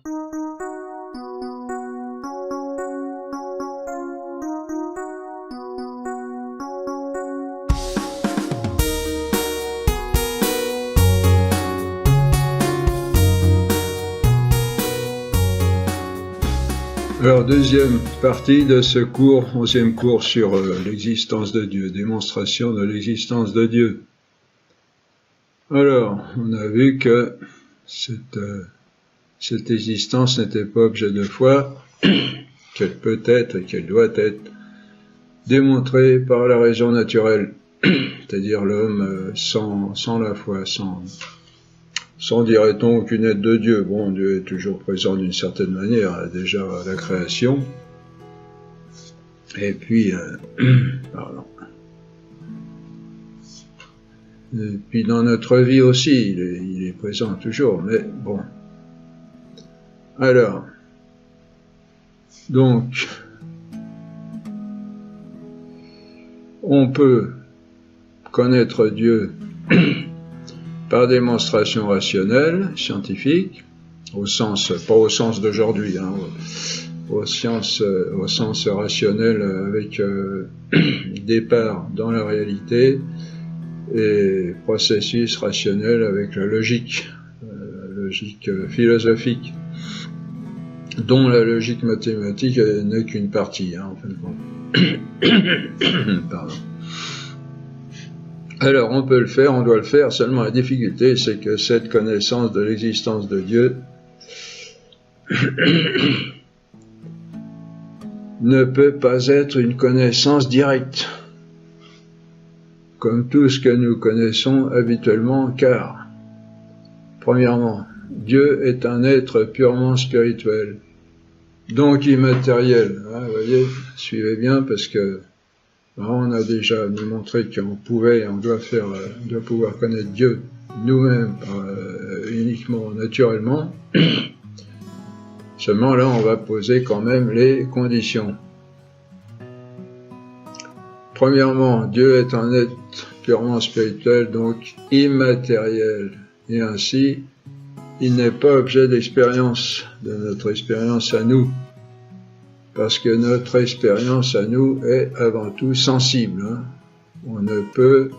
Alors, deuxième partie de ce cours, 11e cours sur l'existence de Dieu, démonstration de l'existence de Dieu. Alors, on a vu que cette existence n'était pas objet de foi, qu'elle peut être et qu'elle doit être démontrée par la raison naturelle, c'est-à-dire l'homme sans la foi, sans, dirait-on, aucune aide de Dieu. Bon, Dieu est toujours présent d'une certaine manière, déjà à la création. Et puis, pardon. Et puis dans notre vie aussi, il est présent toujours, mais bon. Alors, donc, on peut connaître Dieu par démonstration rationnelle, scientifique, pas au sens d'aujourd'hui, hein, au sens rationnel avec départ dans la réalité et processus rationnel avec la logique philosophique, dont la logique mathématique n'est qu'une partie, hein, en fin de compte. Pardon. Alors, on peut le faire, on doit le faire, seulement la difficulté, c'est que cette connaissance de l'existence de Dieu ne peut pas être une connaissance directe, comme tout ce que nous connaissons habituellement, car, premièrement, Dieu est un être purement spirituel, donc immatériel. Hein, vous voyez, suivez bien, parce que on a déjà démontré qu'on doit pouvoir connaître Dieu nous-mêmes uniquement naturellement. Seulement là, on va poser quand même les conditions. Premièrement, Dieu est un être purement spirituel, donc immatériel, et ainsi, il n'est pas objet d'expérience, de notre expérience à nous. Parce que notre expérience à nous est avant tout sensible. Hein. On ne peut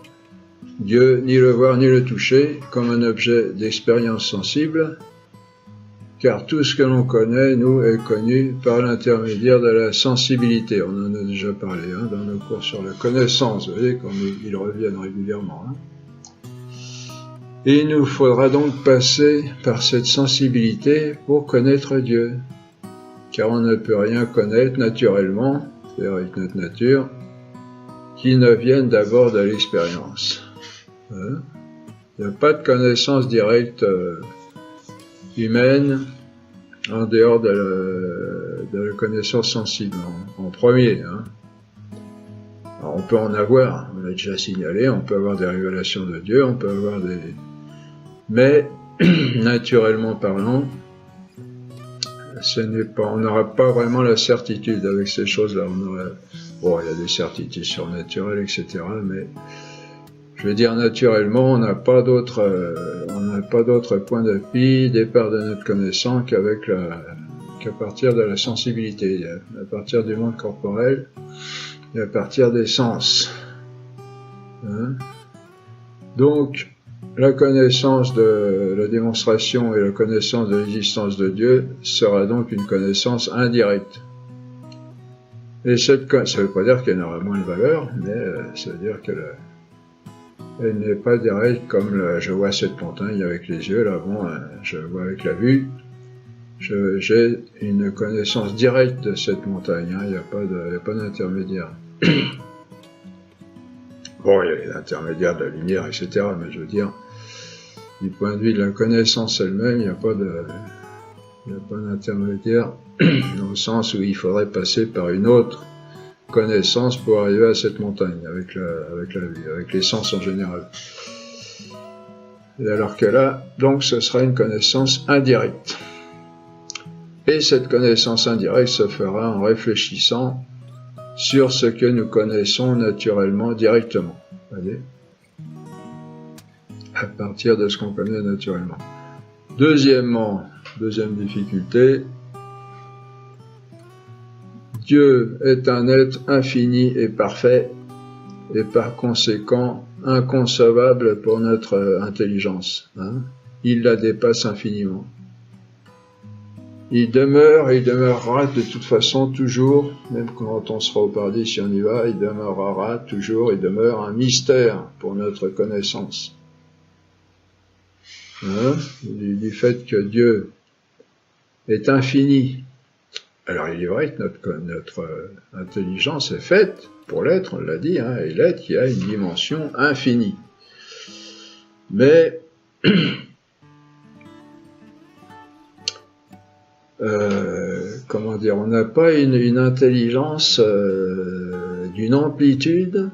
Dieu ni le voir ni le toucher comme un objet d'expérience sensible, car tout ce que l'on connaît, nous, est connu par l'intermédiaire de la sensibilité. On en a déjà parlé hein, dans nos cours sur la connaissance, vous voyez, comme ils reviennent régulièrement. Hein. Et il nous faudra donc passer par cette sensibilité pour connaître Dieu. Car on ne peut rien connaître naturellement, c'est-à-dire avec notre nature, qui ne vienne d'abord de l'expérience. Hein? Il n'y a pas de connaissance directe humaine en dehors de la connaissance sensible, en premier. Hein? Alors on peut en avoir, on l'a déjà signalé, on peut avoir des révélations de Dieu, on peut avoir des... Mais, naturellement parlant, on n'aura pas vraiment la certitude avec ces choses-là. Bon, il y a des certitudes surnaturelles, etc. Mais, je veux dire, naturellement, on n'a pas d'autre point d'appui, départ de notre connaissance qu'à partir de la sensibilité, à partir du monde corporel et à partir des sens. Hein? Donc, la connaissance de la démonstration et la connaissance de l'existence de Dieu sera donc une connaissance indirecte. Et ça ne veut pas dire qu'elle n'aura moins de valeur, mais ça veut dire qu'elle n'est pas directe comme je vois cette montagne avec les yeux, là, bon, je vois avec la vue. J'ai une connaissance directe de cette montagne, hein, il n'y a pas d'intermédiaire. Bon, il y a l'intermédiaire de la lumière, etc., mais je veux dire, du point de vue de la connaissance elle-même, il n'y a pas d'intermédiaire, dans le sens où il faudrait passer par une autre connaissance pour arriver à cette montagne, avec la vue, avec les sens en général. Et alors que là, donc, ce sera une connaissance indirecte. Et cette connaissance indirecte se fera en réfléchissant sur ce que nous connaissons naturellement, directement. Voyez ? À partir de ce qu'on connaît naturellement. Deuxièmement, deuxième difficulté, Dieu est un être infini et parfait, et par conséquent inconcevable pour notre intelligence. Il la dépasse infiniment. Il demeure et il demeurera de toute façon toujours, même quand on sera au paradis, si on y va, il demeurera toujours, il demeure un mystère pour notre connaissance. Du fait que Dieu est infini. Alors il est vrai que notre intelligence est faite pour l'être, on l'a dit, et l'être qui a une dimension infinie. Mais comment dire, on n'a pas une intelligence d'une amplitude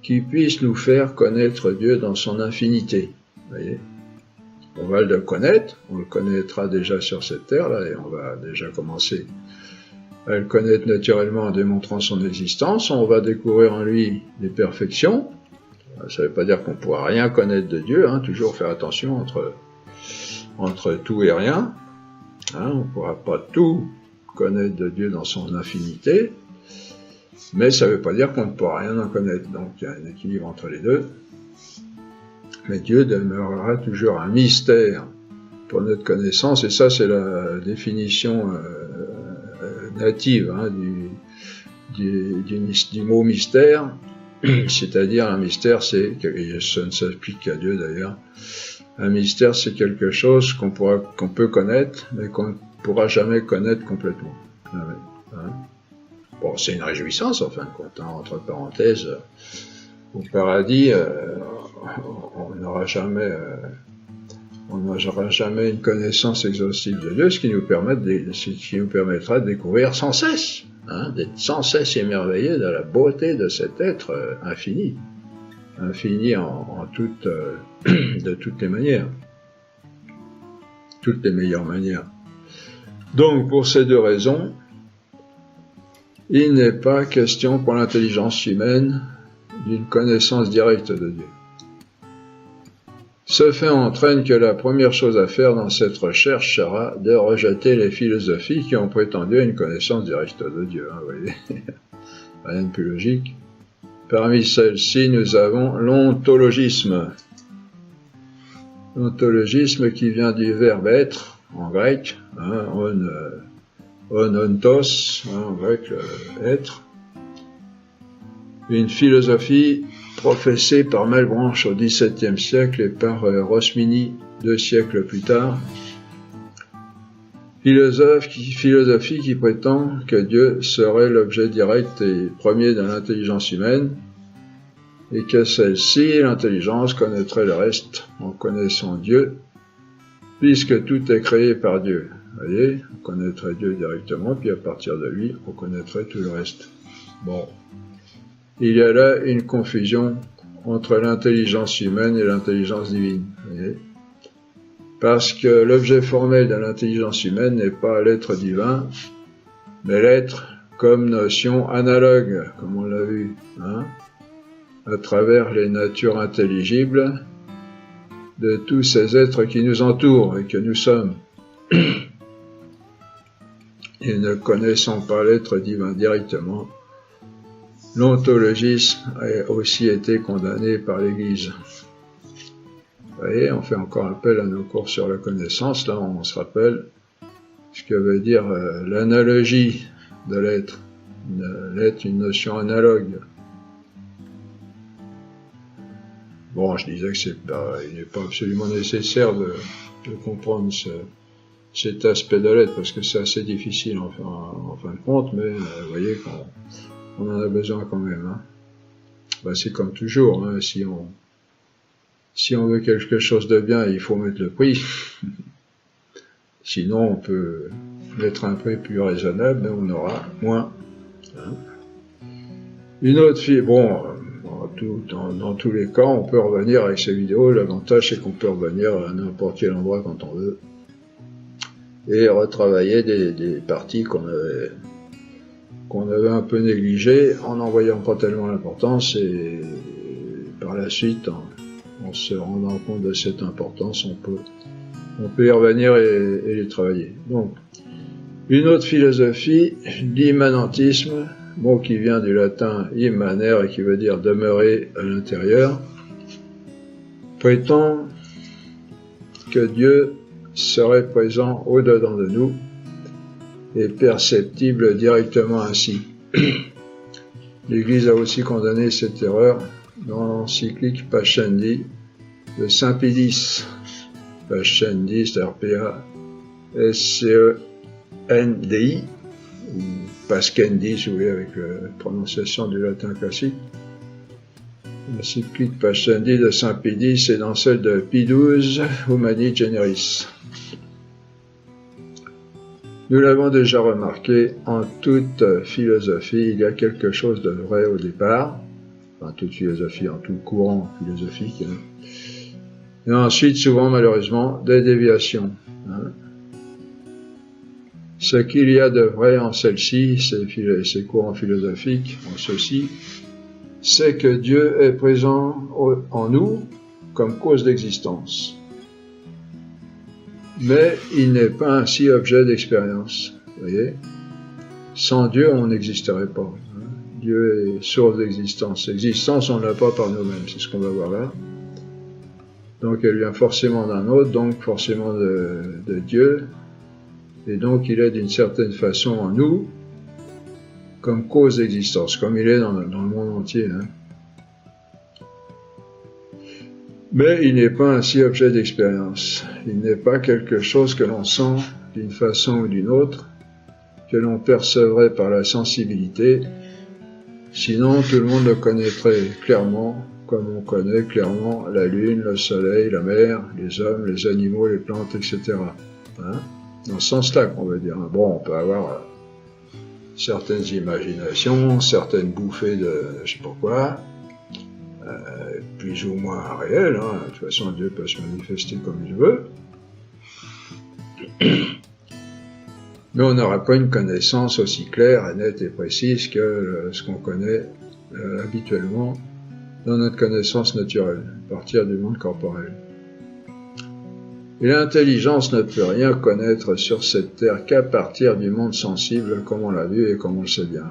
qui puisse nous faire connaître Dieu dans son infinité. Vous voyez ? On va le connaître, on le connaîtra déjà sur cette terre-là, et on va déjà commencer à le connaître naturellement en démontrant son existence. On va découvrir en lui des perfections. Ça ne veut pas dire qu'on ne pourra rien connaître de Dieu, toujours faire attention entre tout et rien. On ne pourra pas tout connaître de Dieu dans son infinité, mais ça ne veut pas dire qu'on ne pourra rien en connaître. Donc il y a un équilibre entre les deux. Mais Dieu demeurera toujours un mystère pour notre connaissance, et ça c'est la définition native du mot mystère, c'est-à-dire un mystère, et ça ne s'applique qu'à Dieu d'ailleurs, un mystère c'est quelque chose qu'on peut connaître, mais qu'on ne pourra jamais connaître complètement. Bon, c'est une réjouissance en fin de compte, entre parenthèses, au paradis, on n'aura jamais une connaissance exhaustive de Dieu, ce qui nous permettra de découvrir sans cesse, d'être sans cesse émerveillé de la beauté de cet être infini de toutes les manières, toutes les meilleures manières. Donc, pour ces deux raisons, il n'est pas question pour l'intelligence humaine d'une connaissance directe de Dieu. Ce fait entraîne que la première chose à faire dans cette recherche sera de rejeter les philosophies qui ont prétendu à une connaissance directe de Dieu. Vous voyez, rien de plus logique. Parmi celles-ci, nous avons l'ontologisme. L'ontologisme qui vient du verbe être, en grec, ontos, en grec, être. Une philosophie professée par Malebranche au XVIIe siècle et par Rosmini 2 siècles plus tard. Philosophie qui prétend que Dieu serait l'objet direct et premier de l'intelligence humaine, et que celle-ci, l'intelligence, connaîtrait le reste en connaissant Dieu, puisque tout est créé par Dieu. Vous voyez, on connaîtrait Dieu directement, puis à partir de lui, on connaîtrait tout le reste. Bon. Il y a là une confusion entre l'intelligence humaine et l'intelligence divine. Vous voyez ? Parce que l'objet formel de l'intelligence humaine n'est pas l'être divin, mais l'être comme notion analogue, comme on l'a vu, à travers les natures intelligibles de tous ces êtres qui nous entourent et que nous sommes. Et ne connaissant pas l'être divin directement, l'ontologisme a aussi été condamné par l'Église. Vous voyez, on fait encore appel à nos cours sur la connaissance. Là, on se rappelle ce que veut dire l'analogie de l'être. L'être, une notion analogue. Bon, je disais que il n'est pas absolument nécessaire de comprendre cet aspect de l'être, parce que c'est assez difficile en fin de compte, mais vous voyez qu'on en a besoin quand même. C'est comme toujours, si on veut quelque chose de bien, il faut mettre le prix. Sinon, on peut mettre un prix plus raisonnable, mais on aura moins. Une autre fille, dans tous les cas, on peut revenir avec ces vidéos. L'avantage, c'est qu'on peut revenir à n'importe quel endroit quand on veut et retravailler des parties qu'on avait un peu négligées en n'en voyant pas tellement l'importance, et par la suite, en se rendant compte de cette importance, on peut On peut y revenir et les travailler. Donc, une autre philosophie, l'immanentisme, mot qui vient du latin immanere et qui veut dire demeurer à l'intérieur, prétend que Dieu serait présent au-dedans de nous et perceptible directement ainsi. L'Église a aussi condamné cette erreur dans l'encyclique Pascendi de Saint Pie X. Pascendi, c'est-à-dire P-A-S-C-E-N-D-I, ou Pascendi, si vous voulez, avec la prononciation du latin classique. L'encyclique Pascendi de Saint Pie X et dans celle de Pie XII, Humani Generis. Nous l'avons déjà remarqué, en toute philosophie, il y a quelque chose de vrai au départ, en toute philosophie, en tout courant philosophique, hein. Et ensuite, souvent, malheureusement, des déviations. Hein. Ce qu'il y a de vrai en celle-ci, ces courants philosophiques, en ceci, c'est que Dieu est présent en nous comme cause d'existence. Mais il n'est pas ainsi objet d'expérience. Vous voyez ? Sans Dieu, on n'existerait pas. Hein. Dieu est source d'existence. L'existence, on ne l'a pas par nous-mêmes, c'est ce qu'on va voir là. Donc elle vient forcément d'un autre, donc forcément de Dieu. Et donc il est d'une certaine façon en nous, comme cause d'existence, comme il est dans le monde entier. Hein. Mais il n'est pas ainsi objet d'expérience. Il n'est pas quelque chose que l'on sent d'une façon ou d'une autre, que l'on percevrait par la sensibilité, sinon tout le monde le connaîtrait clairement, comme on connaît clairement la lune, le soleil, la mer, les hommes, les animaux, les plantes, etc. Hein? Dans ce sens-là qu'on veut dire. Bon, on peut avoir certaines imaginations, certaines bouffées de je sais pas quoi, plus ou moins réelles, hein. De toute façon Dieu peut se manifester comme il veut, mais on n'aura pas une connaissance aussi claire, nette et précise que ce qu'on connaît habituellement dans notre connaissance naturelle, à partir du monde corporel. Et l'intelligence ne peut rien connaître sur cette terre qu'à partir du monde sensible, comme on l'a vu et comme on le sait bien.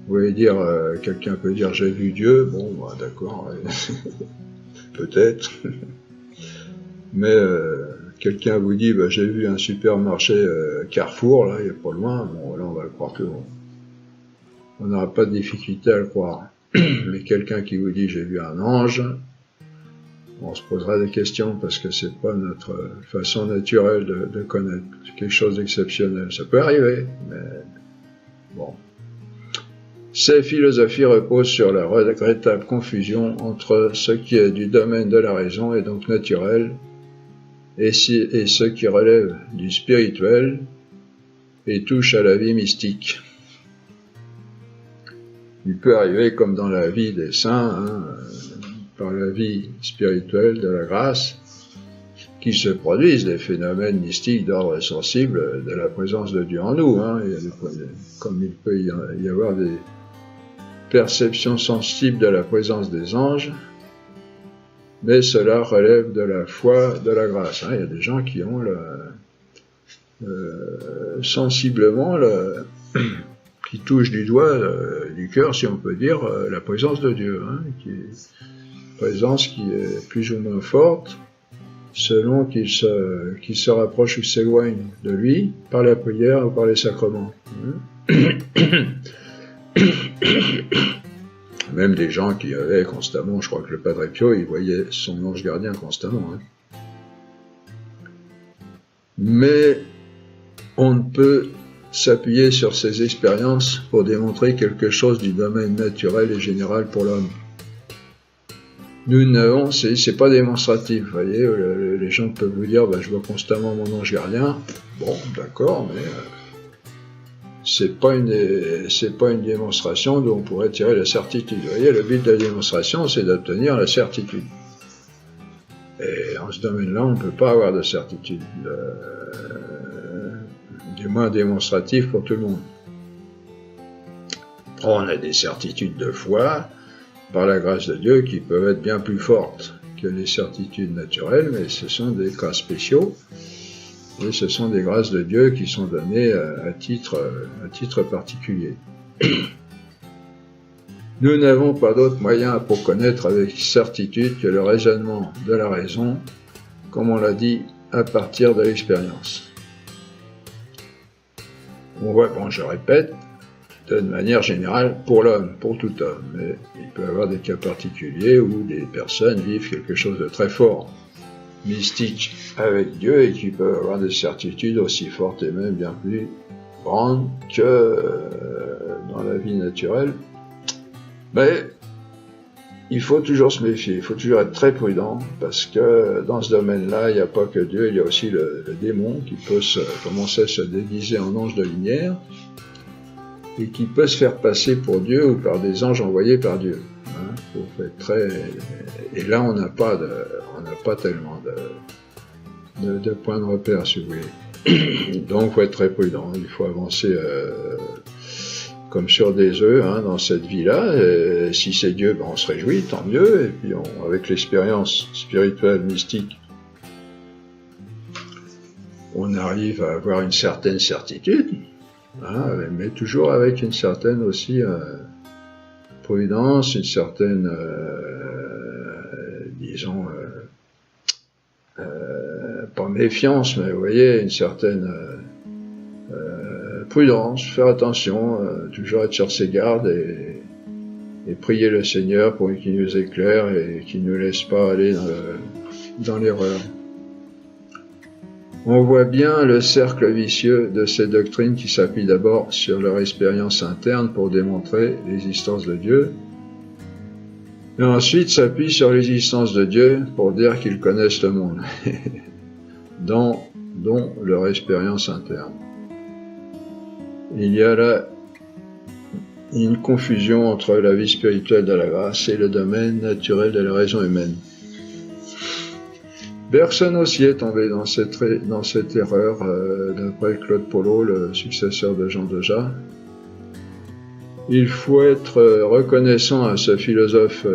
Vous voulez dire, quelqu'un peut dire j'ai vu Dieu, bon, bah, d'accord, peut-être. Mais quelqu'un vous dit bah, j'ai vu un supermarché Carrefour, là, il n'y a pas loin, bon, là on va le croire que bon. On n'aura pas de difficulté à le croire. Mais quelqu'un qui vous dit j'ai vu un ange, on se posera des questions parce que c'est pas notre façon naturelle de connaître. C'est quelque chose d'exceptionnel. Ça peut arriver, mais bon. Ces philosophies reposent sur la regrettable confusion entre ce qui est du domaine de la raison et donc naturel et ce qui relève du spirituel et touche à la vie mystique. Il peut arriver, comme dans la vie des saints, hein, par la vie spirituelle de la grâce, qu'il se produisent des phénomènes mystiques d'ordre sensible de la présence de Dieu en nous. Hein. Comme il peut y avoir des perceptions sensibles de la présence des anges, mais cela relève de la foi, de la grâce. Hein. Il y a des gens qui ont sensiblement qui touche du doigt, du cœur, si on peut dire, la présence de Dieu, hein, présence qui est plus ou moins forte, selon qu'il se rapproche ou s'éloigne de lui, par la prière ou par les sacrements. Même des gens qui avaient constamment, je crois que le Padre Pio, il voyait son ange gardien constamment. Hein. Mais on ne peut s'appuyer sur ces expériences pour démontrer quelque chose du domaine naturel et général pour l'homme. Nous n'avons, c'est pas démonstratif, vous voyez, les gens peuvent vous dire, bah, je vois constamment mon ange gardien, bon, d'accord, mais c'est pas une démonstration dont on pourrait tirer la certitude. Vous voyez, le but de la démonstration, c'est d'obtenir la certitude. Et en ce domaine-là, on ne peut pas avoir de certitude. Du moins démonstratif pour tout le monde. On a des certitudes de foi, par la grâce de Dieu, qui peuvent être bien plus fortes que les certitudes naturelles, mais ce sont des cas spéciaux, et ce sont des grâces de Dieu qui sont données à titre particulier. Nous n'avons pas d'autre moyen pour connaître avec certitude que le raisonnement de la raison, comme on l'a dit, à partir de l'expérience. On voit, bon, je répète, de manière générale, pour l'homme, pour tout homme, mais il peut y avoir des cas particuliers où des personnes vivent quelque chose de très fort, mystique avec Dieu, et qui peuvent avoir des certitudes aussi fortes et même bien plus grandes que dans la vie naturelle. Mais il faut toujours se méfier, il faut toujours être très prudent, parce que dans ce domaine-là, il n'y a pas que Dieu, il y a aussi le démon qui peut commencer à se déguiser en ange de lumière, et qui peut se faire passer pour Dieu ou par des anges envoyés par Dieu. Hein, faut être très... Et là, on n'a pas tellement de points de repère, si vous voulez. Donc, il faut être très prudent, il faut avancer comme sur des œufs, hein, dans cette vie-là. Et si c'est Dieu, ben on se réjouit, tant mieux. Et puis, avec l'expérience spirituelle, mystique, on arrive à avoir une certaine certitude, hein, mais toujours avec une certaine aussi prudence, une certaine, disons, pas méfiance, mais vous voyez, une certaine prudence, faire attention, toujours être sur ses gardes et prier le Seigneur pour qu'il nous éclaire et qu'il ne nous laisse pas aller dans l'erreur. On voit bien le cercle vicieux de ces doctrines qui s'appuient d'abord sur leur expérience interne pour démontrer l'existence de Dieu, et ensuite s'appuient sur l'existence de Dieu pour dire qu'ils connaissent le monde, dont leur expérience interne. Il y a là une confusion entre la vie spirituelle de la grâce et le domaine naturel de la raison humaine. Bergson aussi est tombé dans cette erreur, d'après Claude Polo, le successeur de Jean Dejas. Il faut être reconnaissant à ce philosophe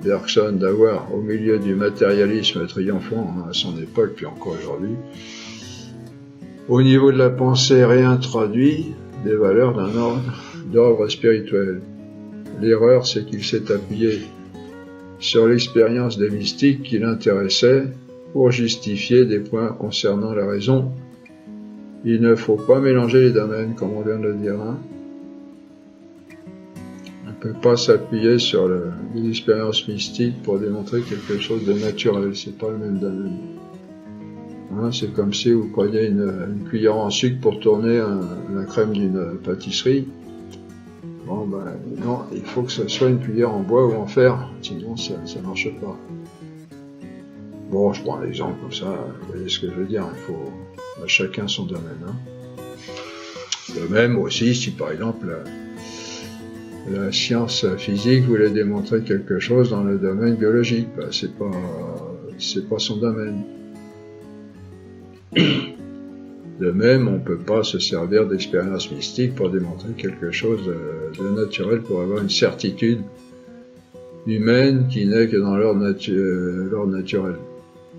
Bergson d'avoir, au milieu du matérialisme triomphant à son époque, puis encore aujourd'hui, au niveau de la pensée réintroduit des valeurs d'ordre spirituel. L'erreur, c'est qu'il s'est appuyé sur l'expérience des mystiques qui l'intéressaient pour justifier des points concernant la raison. Il ne faut pas mélanger les domaines, comme on vient de le dire. Hein. On ne peut pas s'appuyer sur les expériences mystiques pour démontrer quelque chose de naturel, c'est pas le même domaine. Hein, c'est comme si vous preniez une cuillère en sucre pour tourner la crème d'une pâtisserie. Bon, ben non, il faut que ce soit une cuillère en bois ou en fer, sinon ça marche pas. Bon, je prends un exemple comme ça, vous voyez ce que je veux dire, il faut à chacun son domaine. Hein. De même aussi, si par exemple la science physique voulait démontrer quelque chose dans le domaine biologique, ben, c'est pas son domaine. De même, on ne peut pas se servir d'expériences mystiques pour démontrer quelque chose de naturel, pour avoir une certitude humaine qui n'est que dans l'ordre naturel.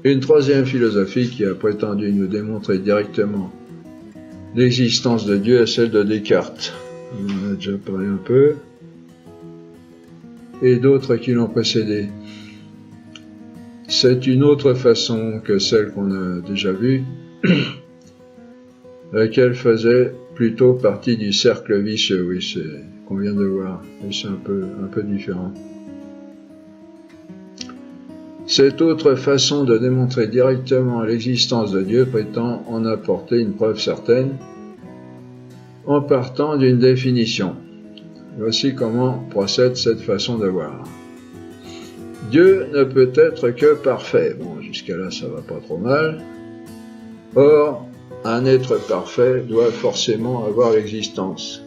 Une troisième philosophie qui a prétendu nous démontrer directement l'existence de Dieu est celle de Descartes. On en a déjà parlé un peu. Et d'autres qui l'ont précédé. C'est une autre façon que celle qu'on a déjà vue, laquelle faisait plutôt partie du cercle vicieux, oui, c'est qu'on vient de voir, mais c'est un peu différent. Cette autre façon de démontrer directement l'existence de Dieu prétend en apporter une preuve certaine en partant d'une définition. Voici comment procède cette façon de voir. Dieu ne peut être que parfait. Bon, jusqu'à là, ça va pas trop mal. Or, un être parfait doit forcément avoir l'existence.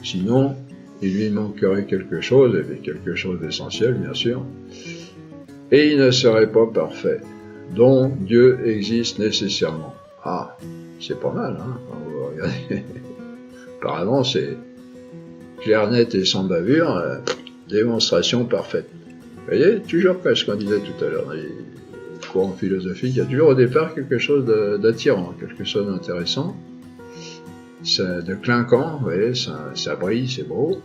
Sinon, il lui manquerait quelque chose, et quelque chose d'essentiel, bien sûr, et il ne serait pas parfait. Donc, Dieu existe nécessairement. Ah, c'est pas mal, hein, quand vous regardez. Apparemment, c'est clair, net et sans bavure, démonstration parfaite. Vous voyez, toujours comme ce qu'on disait tout à l'heure dans les courants philosophiques, il y a toujours au départ quelque chose d'attirant, quelque chose d'intéressant, de clinquant, vous voyez, ça brille, c'est beau.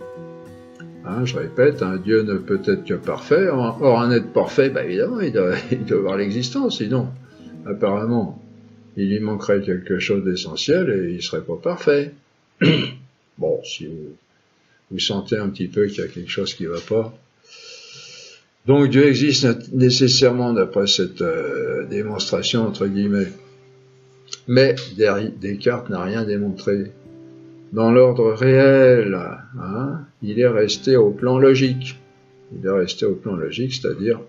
Hein, je répète, un Dieu ne peut être que parfait. Or, un être parfait, bah, évidemment, il doit avoir l'existence, sinon, apparemment, il lui manquerait quelque chose d'essentiel et il serait pas parfait. Bon, si vous sentez un petit peu qu'il y a quelque chose qui ne va pas. Donc Dieu existe nécessairement d'après cette démonstration, entre guillemets. Mais Descartes n'a rien démontré. Dans l'ordre réel, hein, il est resté au plan logique. Il est resté au plan logique, c'est-à-dire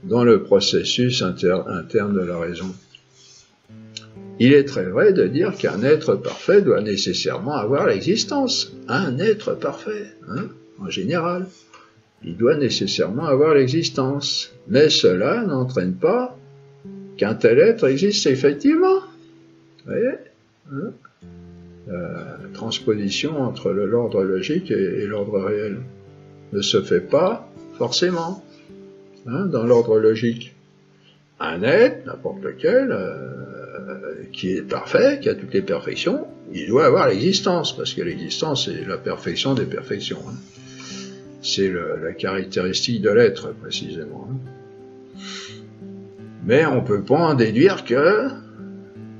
dans le processus interne de la raison. Il est très vrai de dire qu'un être parfait doit nécessairement avoir l'existence. Un être parfait, hein, en général. Il doit nécessairement avoir l'existence. Mais cela n'entraîne pas qu'un tel être existe effectivement. Vous voyez, hein? La transposition entre l'ordre logique et l'ordre réel ne se fait pas forcément, hein, dans l'ordre logique. Un être, n'importe lequel, qui est parfait, qui a toutes les perfections, il doit avoir l'existence, parce que l'existence est la perfection des perfections. Hein. C'est la caractéristique de l'être, précisément. Hein. Mais on ne peut pas en déduire que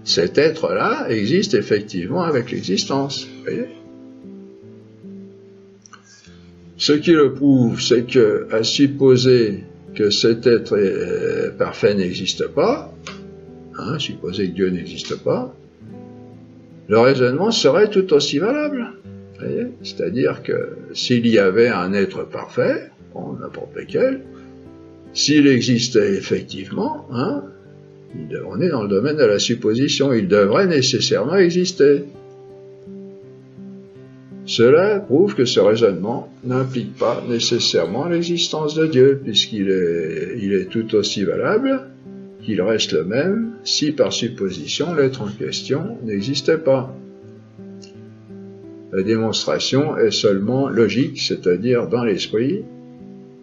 cet être-là existe effectivement avec l'existence. Vous voyez ? Ce qui le prouve, c'est que, à supposer que cet être parfait n'existe pas, hein, supposer que Dieu n'existe pas, le raisonnement serait tout aussi valable. C'est-à-dire que s'il y avait un être parfait, bon, n'importe lequel, s'il existait effectivement, hein, on est dans le domaine de la supposition, il devrait nécessairement exister. Cela prouve que ce raisonnement n'implique pas nécessairement l'existence de Dieu, puisqu'il est tout aussi valable qu'il reste le même si par supposition l'être en question n'existait pas. La démonstration est seulement logique, c'est-à-dire dans l'esprit,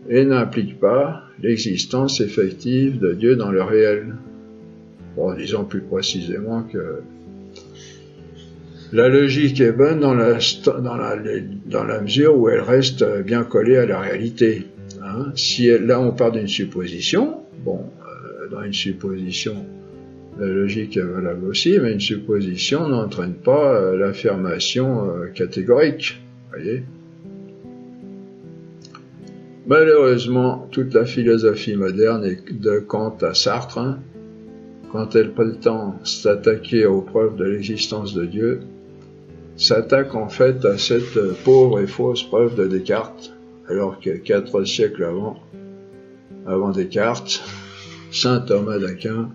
et n'implique pas l'existence effective de Dieu dans le réel. Bon, disons plus précisément que la logique est bonne dans la mesure où elle reste bien collée à la réalité. Hein. Là on part d'une supposition, bon, dans une supposition, la logique est valable aussi, mais une supposition n'entraîne pas l'affirmation catégorique. Voyez ? Malheureusement, toute la philosophie moderne, et de Kant à Sartre, hein, quand elle prétend s'attaquer aux preuves de l'existence de Dieu, s'attaque en fait à cette pauvre et fausse preuve de Descartes, alors que 4 siècles avant Descartes, saint Thomas d'Aquin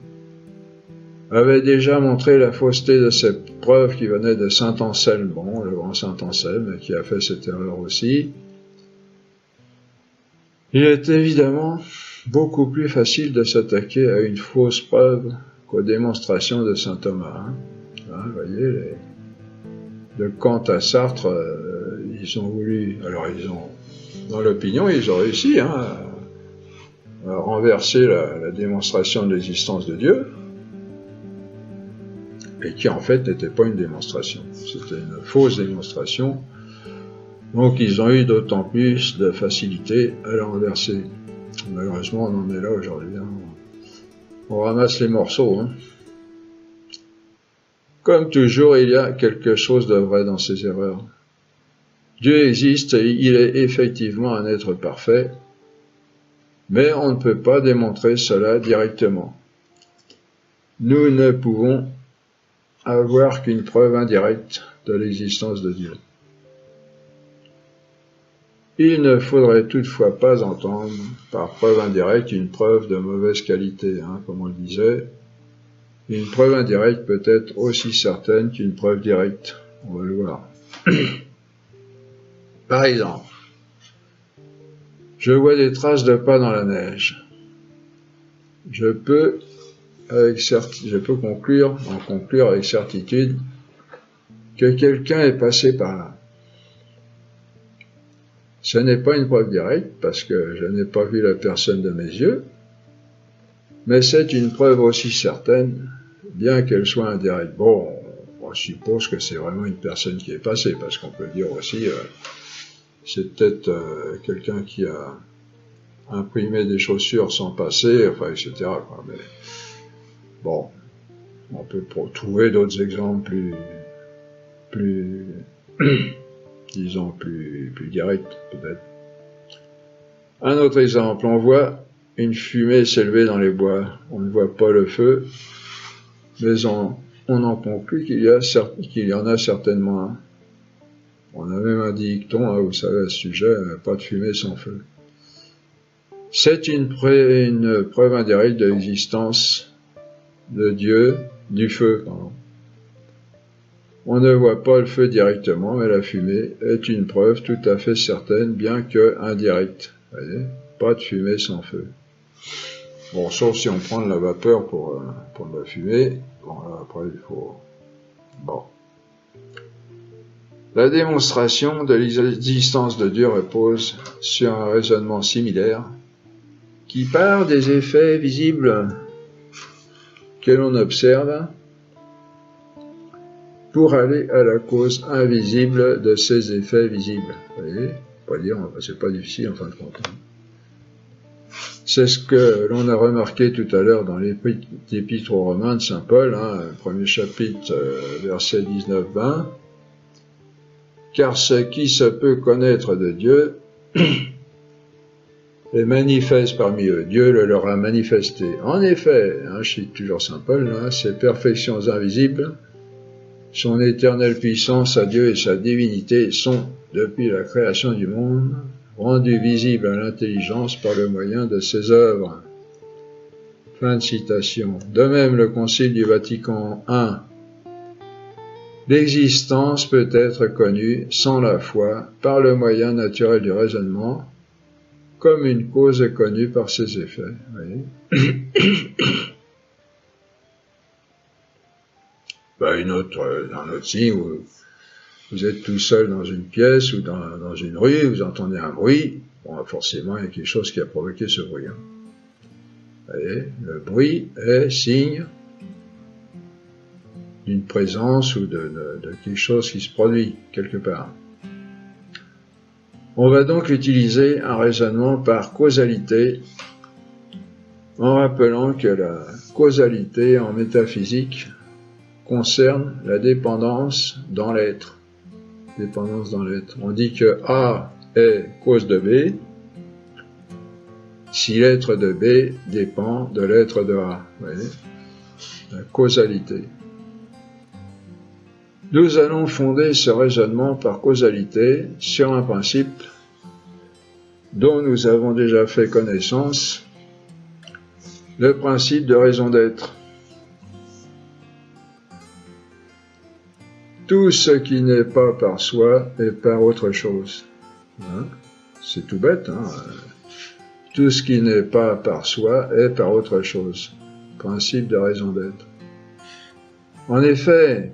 avait déjà montré la fausseté de cette preuve qui venait de saint Anselme, bon, le grand saint Anselme, qui a fait cette erreur aussi. Il est évidemment beaucoup plus facile de s'attaquer à une fausse preuve qu'aux démonstrations de saint Thomas. Hein. Hein, vous voyez, de Kant à Sartre, ils ont voulu, alors dans l'opinion, ils ont réussi hein, à renverser la démonstration de l'existence de Dieu, et qui en fait n'était pas une démonstration, c'était une fausse démonstration. Donc ils ont eu d'autant plus de facilité à la renverser. Malheureusement, on en est là aujourd'hui. Hein. On ramasse les morceaux. Hein. Comme toujours, il y a quelque chose de vrai dans ces erreurs. Dieu existe et il est effectivement un être parfait, mais on ne peut pas démontrer cela directement. Nous ne pouvons avoir qu'une preuve indirecte de l'existence de Dieu. Il ne faudrait toutefois pas entendre par preuve indirecte une preuve de mauvaise qualité, hein, comme on le disait. Une preuve indirecte peut être aussi certaine qu'une preuve directe, on va le voir. Par exemple, je vois des traces de pas dans la neige. Je peux conclure avec certitude que quelqu'un est passé par là. Ce n'est pas une preuve directe, parce que je n'ai pas vu la personne de mes yeux, mais c'est une preuve aussi certaine, bien qu'elle soit indirecte. Bon, on suppose que c'est vraiment une personne qui est passée, parce qu'on peut dire aussi, c'est peut-être quelqu'un qui a imprimer des chaussures sans passer, enfin, etc. quoi. Mais bon, on peut trouver d'autres exemples plus disons, plus directs, peut-être. Un autre exemple, on voit une fumée s'élever dans les bois. On ne voit pas le feu, mais on en conclut qu'il y en a certainement un. On a même un dicton, hein, vous savez, à ce sujet, pas de fumée sans feu. C'est une preuve indirecte de l'existence de Dieu, du feu. Pardon. On ne voit pas le feu directement, mais la fumée est une preuve tout à fait certaine, bien que indirecte. Vous voyez, pas de fumée sans feu. Bon, sauf si on prend de la vapeur pour de la fumée. Bon, là, après, il faut... Bon. La démonstration de l'existence de Dieu repose sur un raisonnement similaire qui part des effets visibles que l'on observe pour aller à la cause invisible de ces effets visibles. Vous voyez, on va dire, c'est pas difficile en fin de compte. C'est ce que l'on a remarqué tout à l'heure dans l'épître aux Romains de saint Paul, hein, premier chapitre, versets 19-20. Car ce qui se peut connaître de Dieu est manifeste parmi eux. Dieu le leur a manifesté. En effet, hein, je cite toujours saint Paul, hein, ces perfections invisibles, son éternelle puissance à Dieu et sa divinité sont, depuis la création du monde, rendues visibles à l'intelligence par le moyen de ses œuvres. Fin de citation. De même, le Concile du Vatican I. L'existence peut être connue sans la foi par le moyen naturel du raisonnement, comme une cause est connue par ses effets. Oui. Un autre signe où vous êtes tout seul dans une pièce ou dans une rue, vous entendez un bruit, bon, forcément il y a quelque chose qui a provoqué ce bruit. Hein. Vous voyez, le bruit est signe d'une présence ou de quelque chose qui se produit quelque part. On va donc utiliser un raisonnement par causalité, en rappelant que la causalité en métaphysique concerne la dépendance dans l'être. Dépendance dans l'être. On dit que A est cause de B, si l'être de B dépend de l'être de A. Vous voyez, la causalité. Nous allons fonder ce raisonnement par causalité sur un principe dont nous avons déjà fait connaissance, le principe de raison d'être. Tout ce qui n'est pas par soi est par autre chose. Hein? C'est tout bête, hein? Tout ce qui n'est pas par soi est par autre chose. Principe de raison d'être. En effet,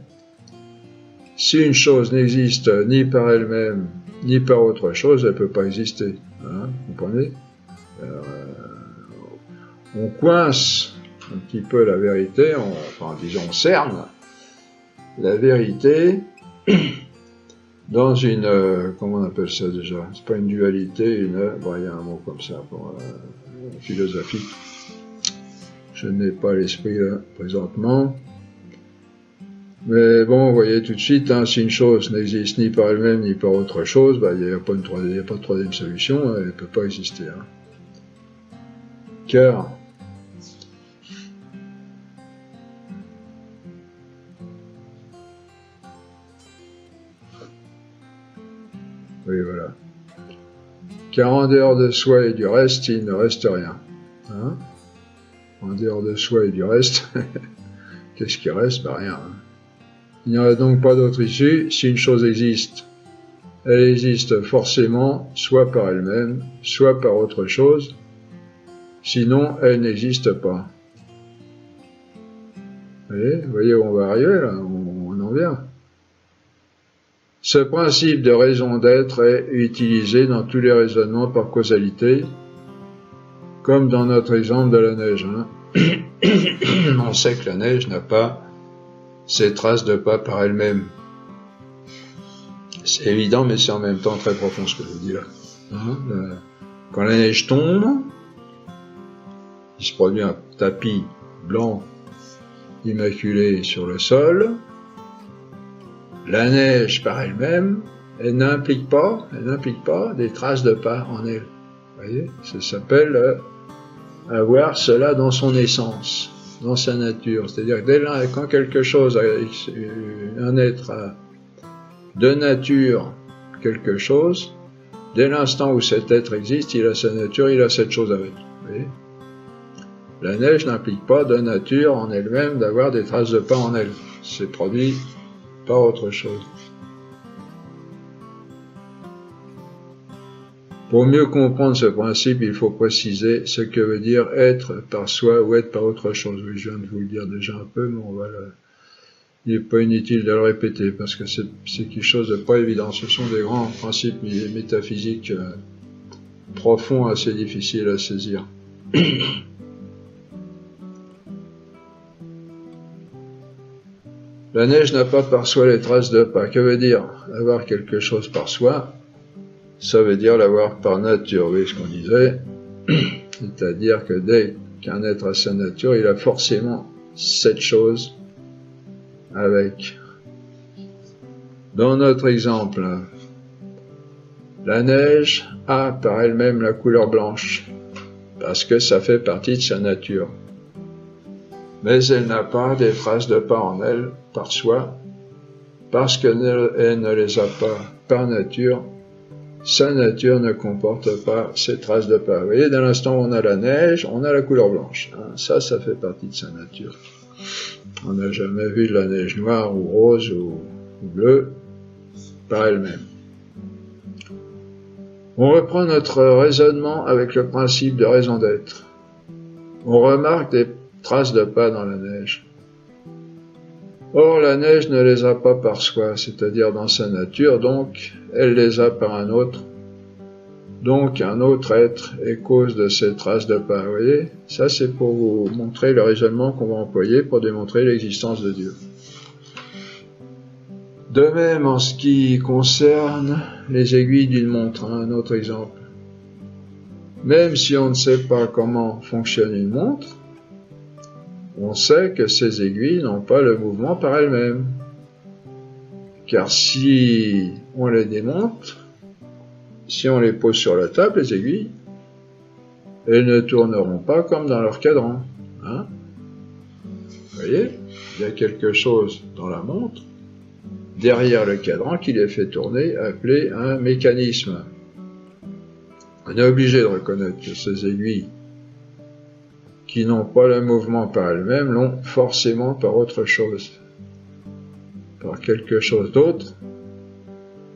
si une chose n'existe ni par elle-même, ni par autre chose, elle ne peut pas exister. Hein, vous comprenez? On coince un petit peu la vérité, on cerne la vérité dans une, comment on appelle ça déjà? C'est pas une dualité, il y a un mot comme ça pour philosophie. Je n'ai pas l'esprit là, présentement. Mais bon, vous voyez tout de suite, hein, si une chose n'existe ni par elle-même ni par autre chose, il n'y a pas de troisième solution, elle ne peut pas exister. Hein. Car oui, voilà. Car en dehors de soi et du reste, il ne reste rien. Hein? En dehors de soi et du reste, qu'est-ce qui reste? Rien. Hein. Il n'y a donc pas d'autre issue. Si une chose existe, elle existe forcément, soit par elle-même, soit par autre chose. Sinon, elle n'existe pas. Vous voyez où on va arriver, là? On en vient. Ce principe de raison d'être est utilisé dans tous les raisonnements par causalité, comme dans notre exemple de la neige. On sait que la neige n'a pas ses traces de pas par elle-même. C'est évident, mais c'est en même temps très profond ce que je vous dis là. Quand la neige tombe, il se produit un tapis blanc immaculé sur le sol. La neige par elle-même, elle n'implique pas des traces de pas en elle. Vous voyez, ça s'appelle avoir cela dans son essence, dans sa nature. C'est-à-dire que quand quelque chose, un être a de nature quelque chose, dès l'instant où cet être existe, il a sa nature, il a cette chose avec. Vous voyez, la neige n'implique pas de nature en elle-même d'avoir des traces de pas en elle. C'est produit par autre chose. Pour mieux comprendre ce principe, il faut préciser ce que veut dire être par soi ou être par autre chose. Oui, je viens de vous le dire déjà un peu, mais il n'est pas inutile de le répéter parce que c'est quelque chose de pas évident. Ce sont des grands principes métaphysiques profonds, assez difficiles à saisir. La neige n'a pas par soi les traces de pas. Que veut dire avoir quelque chose par soi? Ça veut dire l'avoir par nature, vous voyez ce qu'on disait. C'est-à-dire que dès qu'un être a sa nature, il a forcément cette chose avec. Dans notre exemple, la neige a par elle-même la couleur blanche, parce que ça fait partie de sa nature. Mais elle n'a pas des traces de pas en elle, par soi, parce qu'elle ne les a pas par nature. Sa nature ne comporte pas ces traces de pas. Vous voyez, dès l'instant où on a la neige, on a la couleur blanche. Ça fait partie de sa nature. On n'a jamais vu de la neige noire ou rose ou bleue par elle-même. On reprend notre raisonnement avec le principe de raison d'être. On remarque des traces de pas dans la neige. Or, la neige ne les a pas par soi, c'est-à-dire dans sa nature, donc elle les a par un autre. Donc un autre être est cause de ces traces de pas. Vous voyez, ça c'est pour vous montrer le raisonnement qu'on va employer pour démontrer l'existence de Dieu. De même, en ce qui concerne les aiguilles d'une montre, un autre exemple. Même si on ne sait pas comment fonctionne une montre, on sait que ces aiguilles n'ont pas le mouvement par elles-mêmes. Car si on les démonte, si on les pose sur la table, les aiguilles, elles ne tourneront pas comme dans leur cadran. Vous voyez, il y a quelque chose dans la montre, derrière le cadran, qui les fait tourner, appelé un mécanisme. On est obligé de reconnaître que ces aiguilles qui n'ont pas le mouvement par elles-mêmes l'ont forcément par autre chose, par quelque chose d'autre,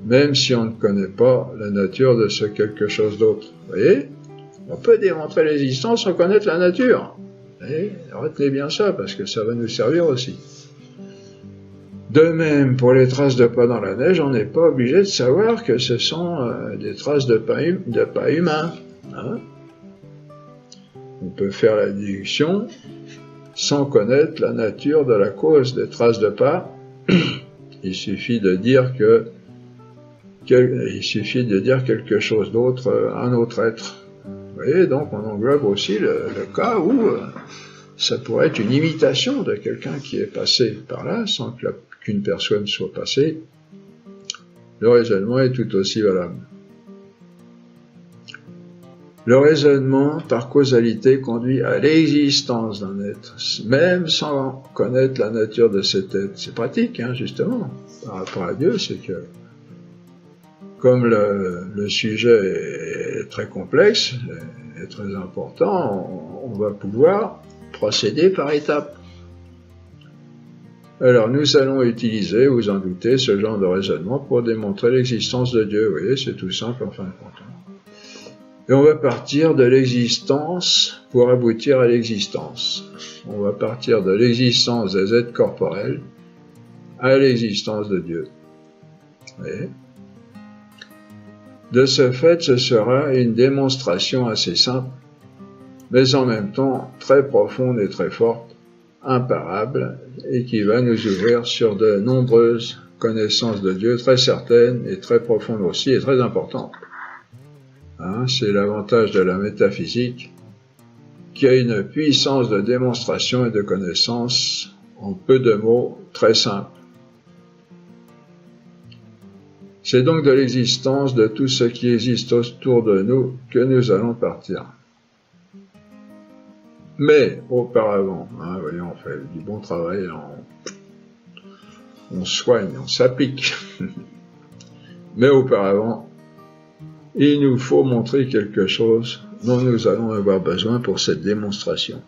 même si on ne connaît pas la nature de ce quelque chose d'autre. Vous voyez, on peut démontrer l'existence sans connaître la nature. Et retenez bien ça, parce que ça va nous servir aussi. De même, pour les traces de pas dans la neige, on n'est pas obligé de savoir que ce sont des traces de pas humains. On peut faire la déduction sans connaître la nature de la cause des traces de pas. Il suffit de dire quelque chose d'autre, un autre être. Vous voyez, donc on englobe aussi le cas où ça pourrait être une imitation de quelqu'un qui est passé par là sans qu'une personne soit passée. Le raisonnement est tout aussi valable. Le raisonnement par causalité conduit à l'existence d'un être, même sans connaître la nature de cet être. C'est pratique, justement, par rapport à Dieu, c'est que comme le sujet est très complexe, est très important, on va pouvoir procéder par étapes. Alors nous allons utiliser, vous en doutez, ce genre de raisonnement pour démontrer l'existence de Dieu. Vous voyez, c'est tout simple en fin de compte. Et on va partir de l'existence pour aboutir à l'existence. On va partir de l'existence des êtres corporels à l'existence de Dieu. voyez. De ce fait, ce sera une démonstration assez simple, mais en même temps très profonde et très forte, imparable, et qui va nous ouvrir sur de nombreuses connaissances de Dieu, très certaines et très profondes aussi, et très importantes. Hein, c'est l'avantage de la métaphysique, qui a une puissance de démonstration et de connaissance, en peu de mots, très simple. C'est donc de l'existence de tout ce qui existe autour de nous que nous allons partir. Mais auparavant, hein, voyons, on fait du bon travail, on soigne, on s'applique. Mais auparavant, il nous faut montrer quelque chose dont nous allons avoir besoin pour cette démonstration.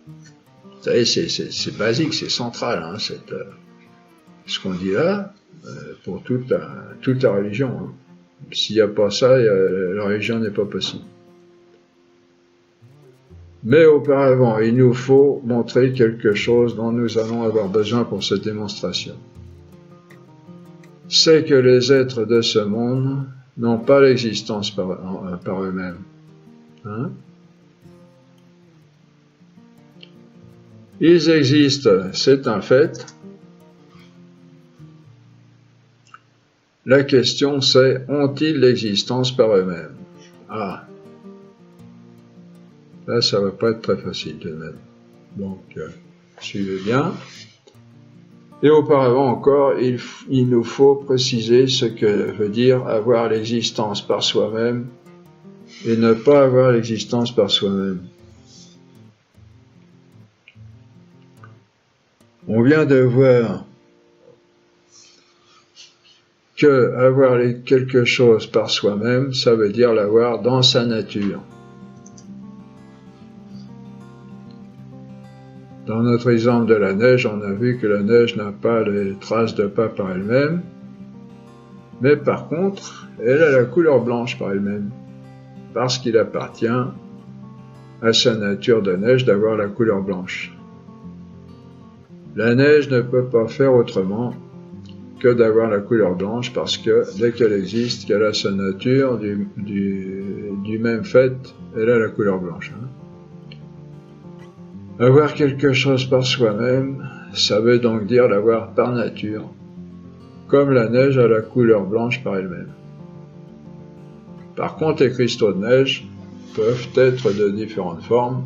Vous savez, c'est basique, c'est central, hein, ce qu'on dit là, pour toute la religion. Hein. S'il n'y a pas ça, la religion n'est pas possible. Mais auparavant, il nous faut montrer quelque chose dont nous allons avoir besoin pour cette démonstration. C'est que les êtres de ce monde n'ont pas l'existence par eux-mêmes. Hein? Ils existent, c'est un fait. La question c'est, ont-ils l'existence par eux-mêmes? Ah, là ça va pas être très facile de même. Donc, suivez bien. Et auparavant encore, il nous faut préciser ce que veut dire avoir l'existence par soi-même et ne pas avoir l'existence par soi-même. On vient de voir que avoir quelque chose par soi-même, ça veut dire l'avoir dans sa nature. Dans notre exemple de la neige, on a vu que la neige n'a pas les traces de pas par elle-même, mais par contre, elle a la couleur blanche par elle-même, parce qu'il appartient à sa nature de neige d'avoir la couleur blanche. La neige ne peut pas faire autrement que d'avoir la couleur blanche, parce que dès qu'elle existe, qu'elle a sa nature, du même fait, elle a la couleur blanche. Hein. Avoir quelque chose par soi-même, ça veut donc dire l'avoir par nature, comme la neige a la couleur blanche par elle-même. Par contre, les cristaux de neige peuvent être de différentes formes.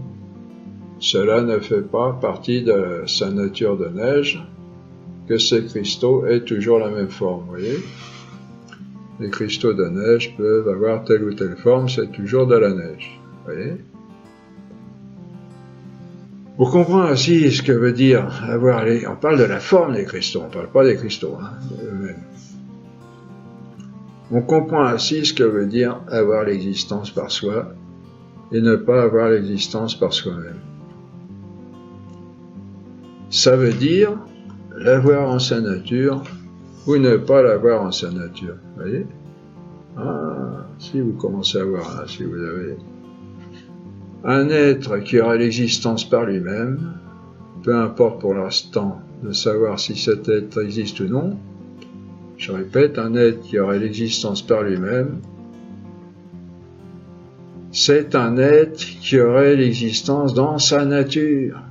Cela ne fait pas partie de sa nature de neige que ces cristaux aient toujours la même forme, vous voyez. Les cristaux de neige peuvent avoir telle ou telle forme, c'est toujours de la neige, vous voyez. On comprend ainsi ce que veut dire avoir on parle de la forme des cristaux, on ne parle pas des cristaux, hein, eux-mêmes. On comprend ainsi ce que veut dire avoir l'existence par soi et ne pas avoir l'existence par soi-même. Ça veut dire l'avoir en sa nature ou ne pas l'avoir en sa nature. Vous voyez? Ah, si vous commencez à voir, là, si vous avez un être qui aura l'existence par lui-même, peu importe pour l'instant de savoir si cet être existe ou non, je répète, un être qui aurait l'existence par lui-même, c'est un être qui aurait l'existence dans sa nature.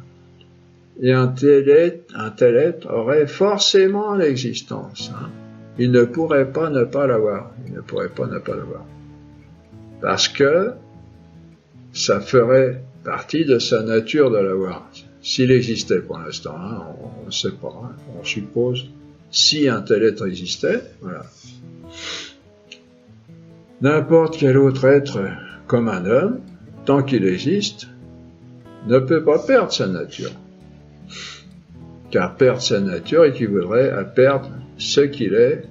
Et un tel être aurait forcément l'existence. Hein. Il ne pourrait pas ne pas l'avoir. Il ne pourrait pas ne pas l'avoir. Parce que ça ferait partie de sa nature de l'avoir. S'il existait pour l'instant, hein, on ne sait pas, hein, on suppose, si un tel être existait, voilà. N'importe quel autre être, comme un homme, tant qu'il existe, ne peut pas perdre sa nature. Car perdre sa nature équivaudrait à perdre ce qu'il est,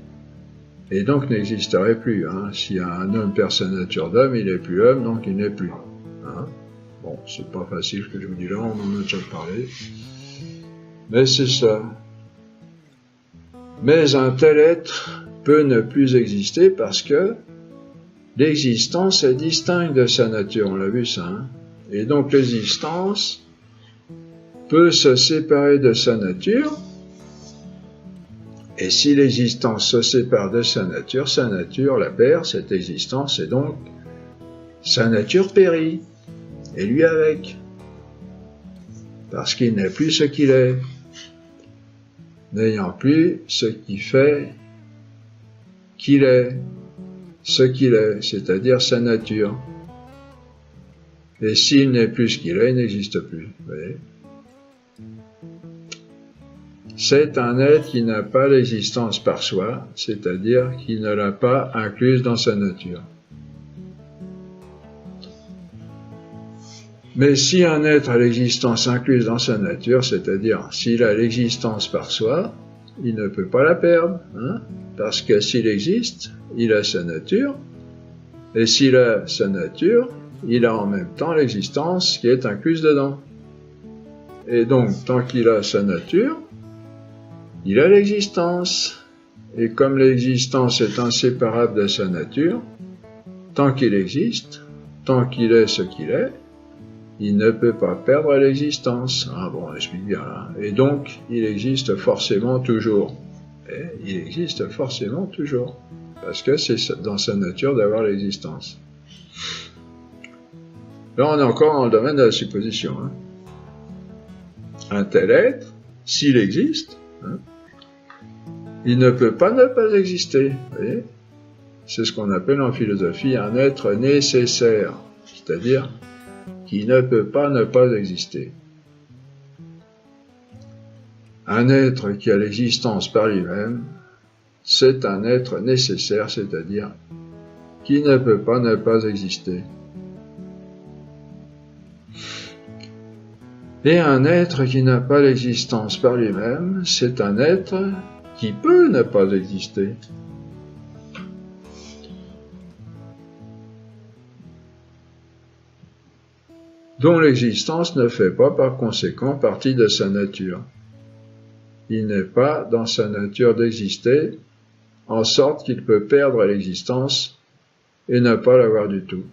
et donc n'existerait plus. Hein. Si un homme perd sa nature d'homme, il n'est plus homme, donc il n'est plus. Hein. Bon, c'est pas facile ce que je vous dis là, on en a déjà parlé. Mais c'est ça. Mais un tel être peut ne plus exister parce que l'existence est distincte de sa nature, on l'a vu ça. Hein. Et donc l'existence peut se séparer de sa nature Et si l'existence se sépare de sa nature la perd, cette existence, et donc sa nature périt, et lui avec, parce qu'il n'est plus ce qu'il est, n'ayant plus ce qui fait qu'il est, ce qu'il est, c'est-à-dire sa nature. Et s'il n'est plus ce qu'il est, il n'existe plus. Vous voyez ? C'est un être qui n'a pas l'existence par soi, c'est-à-dire qui ne l'a pas incluse dans sa nature. Mais si un être a l'existence incluse dans sa nature, c'est-à-dire s'il a l'existence par soi, il ne peut pas la perdre, hein, parce que s'il existe, il a sa nature, et s'il a sa nature, il a en même temps l'existence qui est incluse dedans. Et donc, tant qu'il a sa nature, il a l'existence. Et comme l'existence est inséparable de sa nature, tant qu'il existe, tant qu'il est ce qu'il est, il ne peut pas perdre l'existence. Ah bon, on explique bien là. Et donc, il existe forcément toujours. Et il existe forcément toujours. Parce que c'est dans sa nature d'avoir l'existence. Là, on est encore dans le domaine de la supposition. Hein. Un tel être, s'il existe, hein, il ne peut pas ne pas exister. Vous voyez ? C'est ce qu'on appelle en philosophie un être nécessaire. C'est-à-dire qui ne peut pas ne pas exister. Un être qui a l'existence par lui-même, c'est un être nécessaire, c'est-à-dire qui ne peut pas ne pas exister. Et un être qui n'a pas l'existence par lui-même, c'est un être qui peut ne pas exister. Dont l'existence ne fait pas par conséquent partie de sa nature. Il n'est pas dans sa nature d'exister, en sorte qu'il peut perdre l'existence et ne pas l'avoir du tout.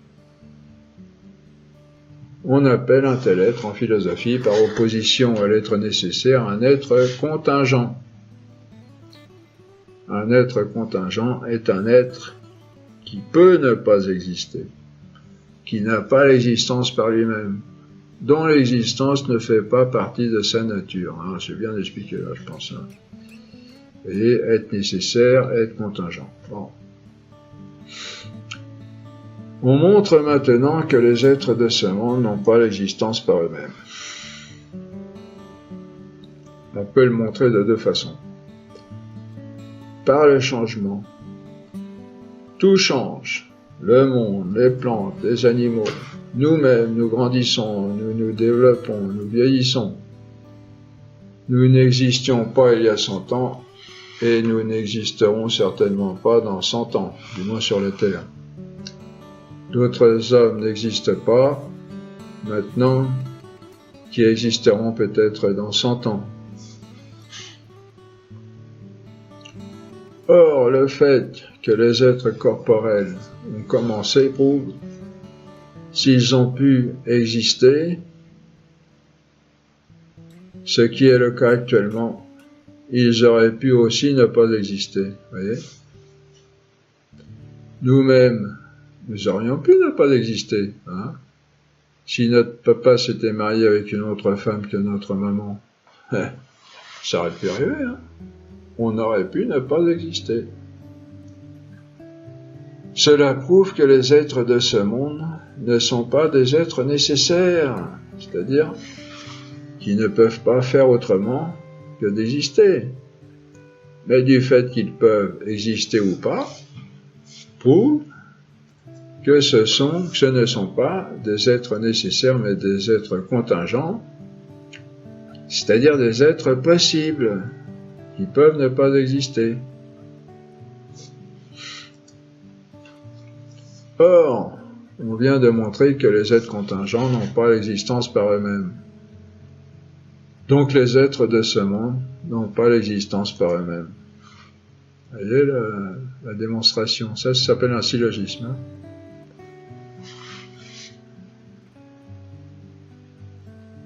On appelle un tel être en philosophie, par opposition à l'être nécessaire, un être contingent. Un être contingent est un être qui peut ne pas exister, qui n'a pas l'existence par lui-même, dont l'existence ne fait pas partie de sa nature. Hein, c'est bien expliqué là, je pense. Hein. Et être nécessaire, être contingent. Bon. On montre maintenant que les êtres de ce monde n'ont pas l'existence par eux-mêmes. On peut le montrer de deux façons. Par le changement. Tout change. Le monde, les plantes, les animaux. Nous-mêmes, nous grandissons, nous nous développons, nous vieillissons. Nous n'existions pas il y a 100 ans et nous n'existerons certainement pas dans 100 ans, du moins sur la Terre. D'autres hommes n'existent pas maintenant qui existeront peut-être dans 100 ans. Or, le fait que les êtres corporels ont commencé prouve, s'ils ont pu exister, ce qui est le cas actuellement, ils auraient pu aussi ne pas exister. Voyez ? Nous-mêmes, nous aurions pu ne pas exister. Hein ? Si notre papa s'était marié avec une autre femme que notre maman, ça aurait pu arriver. Hein ? On aurait pu ne pas exister. Cela prouve que les êtres de ce monde ne sont pas des êtres nécessaires, c'est-à-dire qui ne peuvent pas faire autrement que d'exister. Mais du fait qu'ils peuvent exister ou pas, prouve que ce ne sont pas des êtres nécessaires, mais des êtres contingents, c'est-à-dire des êtres possibles, qui peuvent ne pas exister. Or, on vient de montrer que les êtres contingents n'ont pas l'existence par eux-mêmes. Donc les êtres de ce monde n'ont pas l'existence par eux-mêmes. Vous voyez la démonstration, ça s'appelle un syllogisme. Hein.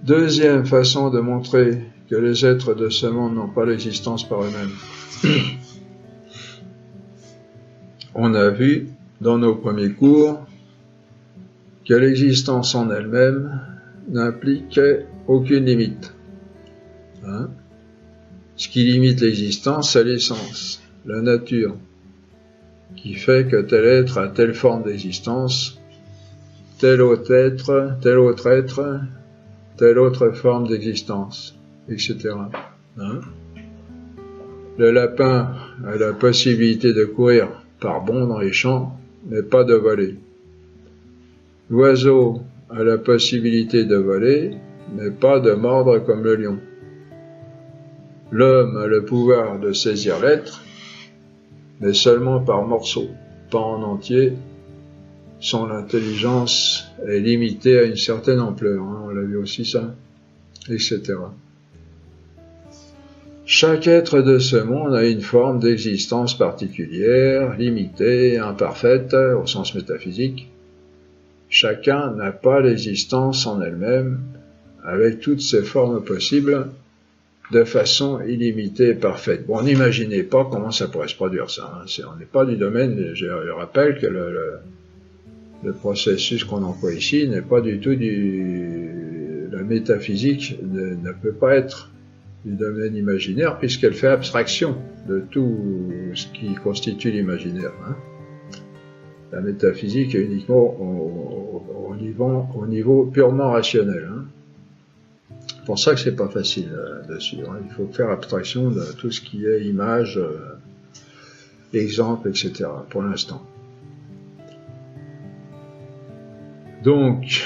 Deuxième façon de montrer que les êtres de ce monde n'ont pas l'existence par eux-mêmes. On a vu dans nos premiers cours que l'existence en elle-même n'impliquait aucune limite. Ce qui limite l'existence, c'est l'essence, la nature, qui fait que tel être a telle forme d'existence, tel autre être, telle autre forme d'existence, etc. Le lapin a la possibilité de courir par bonds dans les champs, mais pas de voler. L'oiseau a la possibilité de voler, mais pas de mordre comme le lion. L'homme a le pouvoir de saisir l'être, mais seulement par morceaux, pas en entier. Son intelligence est limitée à une certaine ampleur, on l'a vu aussi ça, etc. Chaque être de ce monde a une forme d'existence particulière, limitée, imparfaite, au sens métaphysique. Chacun n'a pas l'existence en elle-même, avec toutes ses formes possibles, de façon illimitée et parfaite. Bon, n'imaginez pas comment ça pourrait se produire, ça. On n'est pas du domaine, je rappelle que le processus qu'on emploie ici n'est pas du tout la métaphysique ne peut pas être du domaine imaginaire puisqu'elle fait abstraction de tout ce qui constitue l'imaginaire. La métaphysique est uniquement au niveau purement rationnel. C'est pour ça que c'est pas facile dessus. Il faut faire abstraction de tout ce qui est image, exemple, etc. pour l'instant. Donc,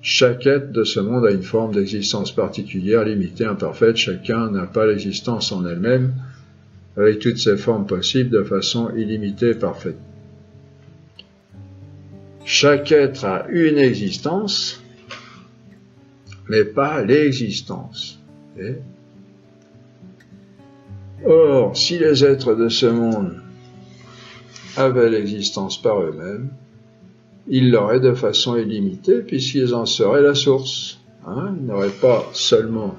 chaque être de ce monde a une forme d'existence particulière, limitée, imparfaite. Chacun n'a pas l'existence en elle-même, avec toutes ses formes possibles, de façon illimitée et parfaite. Chaque être a une existence, mais pas l'existence. Or, si les êtres de ce monde avaient l'existence par eux-mêmes, ils l'auraient de façon illimitée, puisqu'ils en seraient la source. Ils n'auraient pas seulement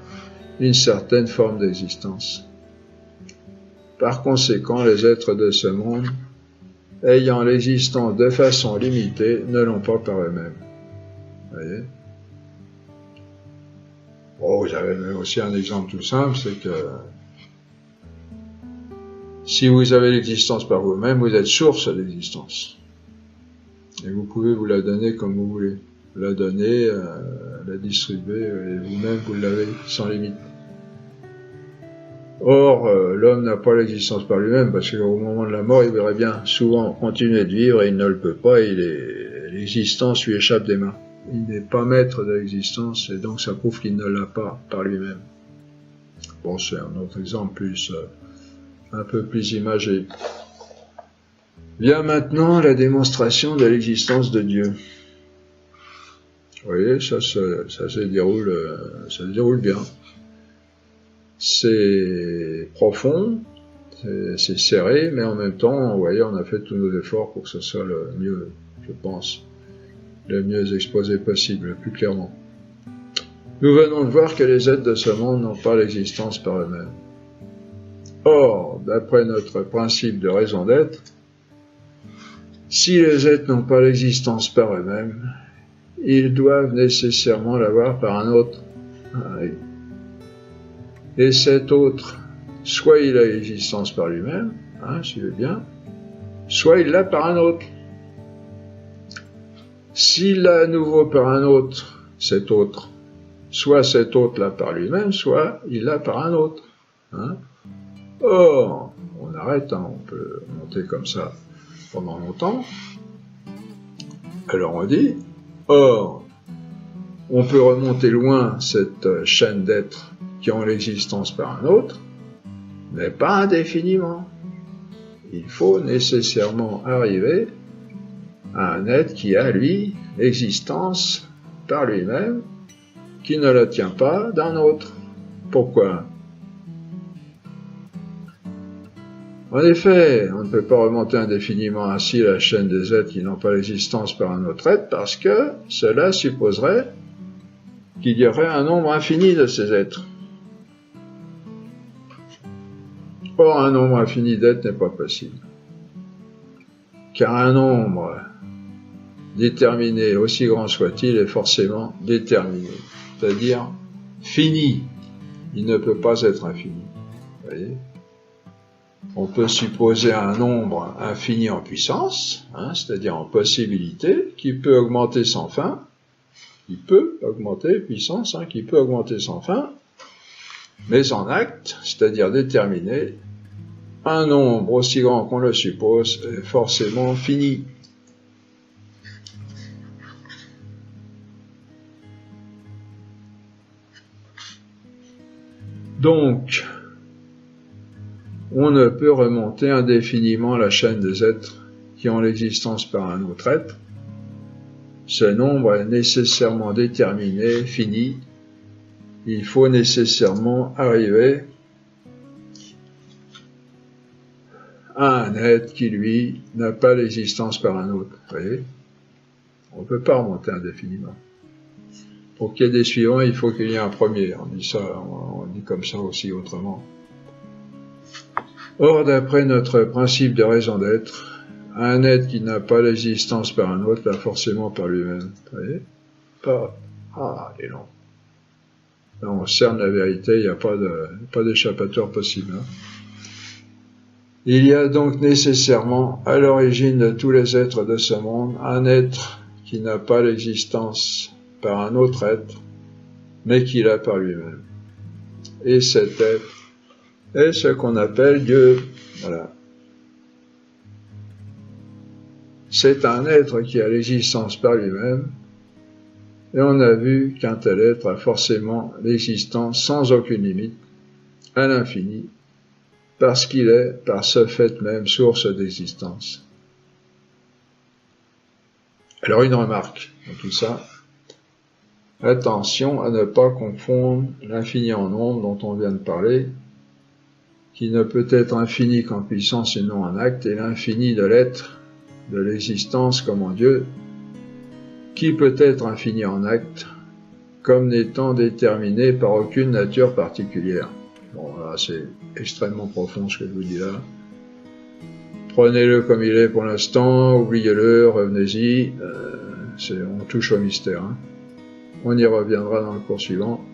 une certaine forme d'existence. Par conséquent, les êtres de ce monde, ayant l'existence de façon limitée, ne l'ont pas par eux-mêmes. Voyez ? Bon, vous avez aussi un exemple tout simple, c'est que si vous avez l'existence par vous-même, vous êtes source de l'existence. Et vous pouvez vous la donner comme vous voulez. La donner, la distribuer, et vous-même, vous l'avez sans limite. Or, l'homme n'a pas l'existence par lui-même, parce qu'au moment de la mort, il verrait bien souvent continuer de vivre, et il ne le peut pas, et l'existence lui échappe des mains. Il n'est pas maître de l'existence, et donc ça prouve qu'il ne l'a pas par lui-même. Bon, c'est un autre exemple un peu plus imagé. Vient maintenant la démonstration de l'existence de Dieu. Vous voyez, ça se déroule bien. C'est profond, c'est serré, mais en même temps, vous voyez, on a fait tous nos efforts pour que ce soit le mieux, je pense, le mieux exposé possible, le plus clairement. Nous venons de voir que les êtres de ce monde n'ont pas l'existence par eux-mêmes. Or, d'après notre principe de raison d'être, si les êtres n'ont pas l'existence par eux-mêmes, ils doivent nécessairement l'avoir par un autre. Et cet autre, soit il a l'existence par lui-même, suivez bien, soit il l'a par un autre. S'il l'a à nouveau par un autre, cet autre, soit cet autre l'a par lui-même, soit il l'a par un autre. Or, on arrête, on peut monter comme ça pendant longtemps. Alors on dit, or, on peut remonter loin cette chaîne d'êtres qui ont l'existence par un autre, mais pas indéfiniment. Il faut nécessairement arriver à un être qui a, lui, l'existence par lui-même, qui ne la tient pas d'un autre. Pourquoi ? En effet, on ne peut pas remonter indéfiniment ainsi la chaîne des êtres qui n'ont pas l'existence par un autre être, parce que cela supposerait qu'il y aurait un nombre infini de ces êtres. Or, un nombre infini d'êtres n'est pas possible. Car un nombre déterminé, aussi grand soit-il, est forcément déterminé. C'est-à-dire fini. Il ne peut pas être infini. Vous voyez ? On peut supposer un nombre infini en puissance, c'est-à-dire en possibilité, qui peut augmenter sans fin, qui peut augmenter, puissance, qui peut augmenter sans fin, mais en acte, c'est-à-dire déterminé, un nombre aussi grand qu'on le suppose est forcément fini. Donc, on ne peut remonter indéfiniment la chaîne des êtres qui ont l'existence par un autre être. Ce nombre est nécessairement déterminé, fini. Il faut nécessairement arriver à un être qui, lui, n'a pas l'existence par un autre. Vous voyez ? On ne peut pas remonter indéfiniment. Pour qu'il y ait des suivants, il faut qu'il y ait un premier. On dit ça, on dit comme ça aussi autrement. Or, d'après notre principe de raison d'être, un être qui n'a pas l'existence par un autre l'a forcément par lui-même. Vous voyez ? Pas. Ah, il est long. Là, on cerne la vérité, il n'y a pas d'échappatoire possible. Il y a donc nécessairement, à l'origine de tous les êtres de ce monde, un être qui n'a pas l'existence par un autre être, mais qui l'a par lui-même. Et cet être est ce qu'on appelle Dieu. Voilà. C'est un être qui a l'existence par lui-même, et on a vu qu'un tel être a forcément l'existence sans aucune limite, à l'infini, parce qu'il est, par ce fait même, source d'existence. Alors une remarque dans tout ça. Attention à ne pas confondre l'infini en nombre dont on vient de parler, qui ne peut être infini qu'en puissance et non en acte, et l'infini de l'être, de l'existence comme en Dieu, qui peut être infini en acte, comme n'étant déterminé par aucune nature particulière. Bon, là, c'est extrêmement profond ce que je vous dis là. Prenez-le comme il est pour l'instant, oubliez-le, revenez-y, on touche au mystère. On y reviendra dans le cours suivant,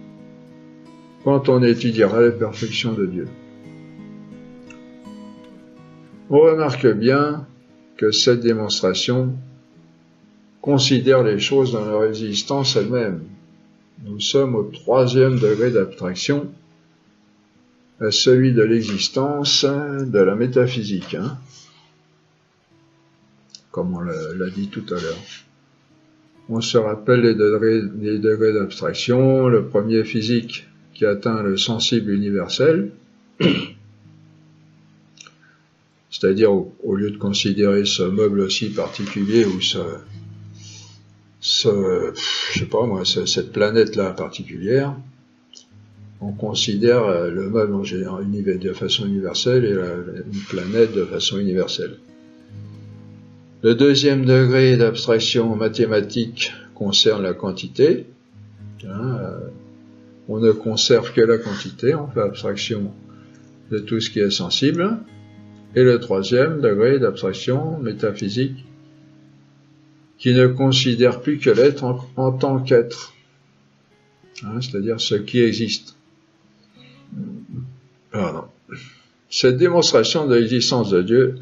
quand on étudiera les perfections de Dieu. On remarque bien que cette démonstration considère les choses dans leur existence elles-mêmes. Nous sommes au 3e degré d'abstraction, celui de l'existence de la métaphysique, comme on l'a dit tout à l'heure. On se rappelle les degrés d'abstraction, le premier physique qui atteint le sensible universel, c'est-à-dire au lieu de considérer ce meuble aussi particulier ou je sais pas moi, cette planète-là particulière, on considère le meuble en général de façon universelle et une planète de façon universelle. Le 2e degré d'abstraction mathématique concerne la quantité. On ne conserve que la quantité, on fait abstraction de tout ce qui est sensible. Et le 3e degré d'abstraction métaphysique qui ne considère plus que l'être en tant qu'être, c'est-à-dire ce qui existe. Pardon. Cette démonstration de l'existence de Dieu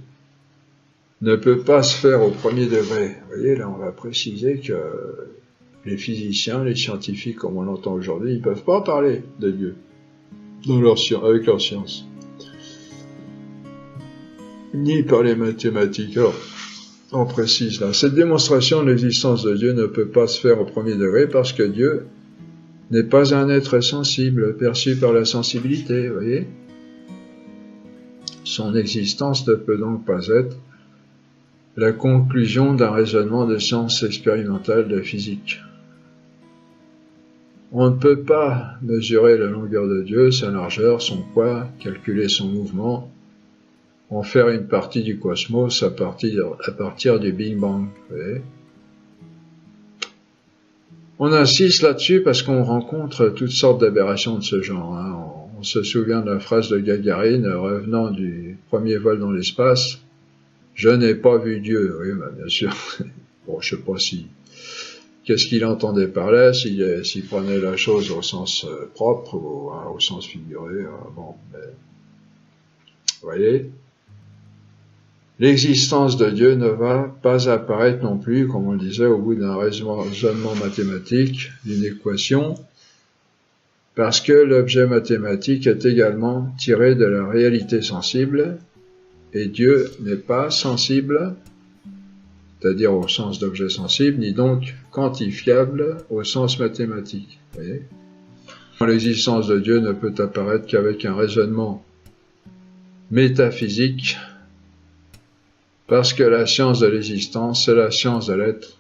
ne peut pas se faire au 1er degré. Vous voyez, là on va préciser que les physiciens, les scientifiques comme on l'entend aujourd'hui, ils ne peuvent pas parler de Dieu avec leur science. Ni par les mathématiques. Alors, on précise là, cette démonstration de l'existence de Dieu ne peut pas se faire au 1er degré parce que Dieu n'est pas un être sensible, perçu par la sensibilité, vous voyez. Son existence ne peut donc pas être la conclusion d'un raisonnement de science expérimentale de physique. On ne peut pas mesurer la longueur de Dieu, sa largeur, son poids, calculer son mouvement, en faire une partie du cosmos à partir du Big Bang. Vous voyez ? On insiste là-dessus parce qu'on rencontre toutes sortes d'aberrations de ce genre. Hein. On se souvient de la phrase de Gagarine revenant du premier vol dans l'espace. « Je n'ai pas vu Dieu ». Oui, bah, bien sûr. Bon, je sais pas si... Qu'est-ce qu'il entendait par là, s'il prenait la chose au sens propre ou au sens figuré. Bon, mais... Vous voyez ? L'existence de Dieu ne va pas apparaître non plus, comme on le disait, au bout d'un raisonnement mathématique, d'une équation, parce que l'objet mathématique est également tiré de la réalité sensible, et Dieu n'est pas sensible, c'est-à-dire au sens d'objet sensible, ni donc quantifiable au sens mathématique. Vous voyez ? L'existence de Dieu ne peut apparaître qu'avec un raisonnement métaphysique, parce que la science de l'existence, c'est la science de l'être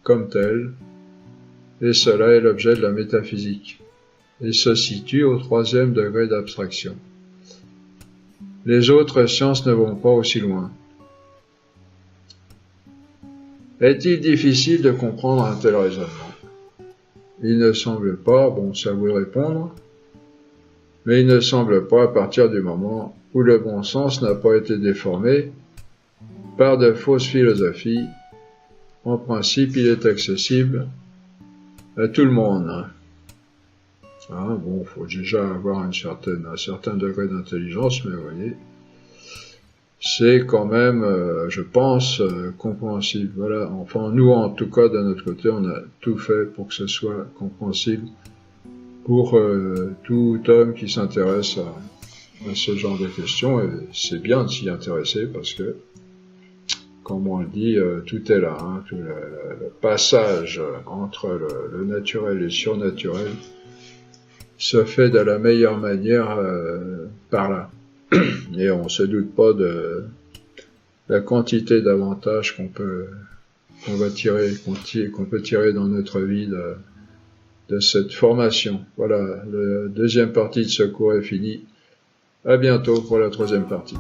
comme tel, et cela est l'objet de la métaphysique, et se situe au 3e degré d'abstraction. Les autres sciences ne vont pas aussi loin. Est-il difficile de comprendre un tel raisonnement? Il ne semble pas, bon, ça vous répondre, mais il ne semble pas à partir du moment où le bon sens n'a pas été déformé par de fausses philosophies. En principe, il est accessible à tout le monde. Hein, bon, faut déjà avoir un certain degré d'intelligence, mais vous voyez, c'est quand même, je pense, compréhensible. Voilà, enfin, nous, en tout cas, de notre côté, on a tout fait pour que ce soit compréhensible pour tout homme qui s'intéresse à ce genre de questions, et c'est bien de s'y intéresser parce que, comme on le dit, tout est là, hein, tout le passage entre le naturel et le surnaturel se fait de la meilleure manière par là. Et on se doute pas de la quantité d'avantages qu'on peut tirer dans notre vie de cette formation. Voilà, la deuxième partie de ce cours est finie. À bientôt pour la troisième partie.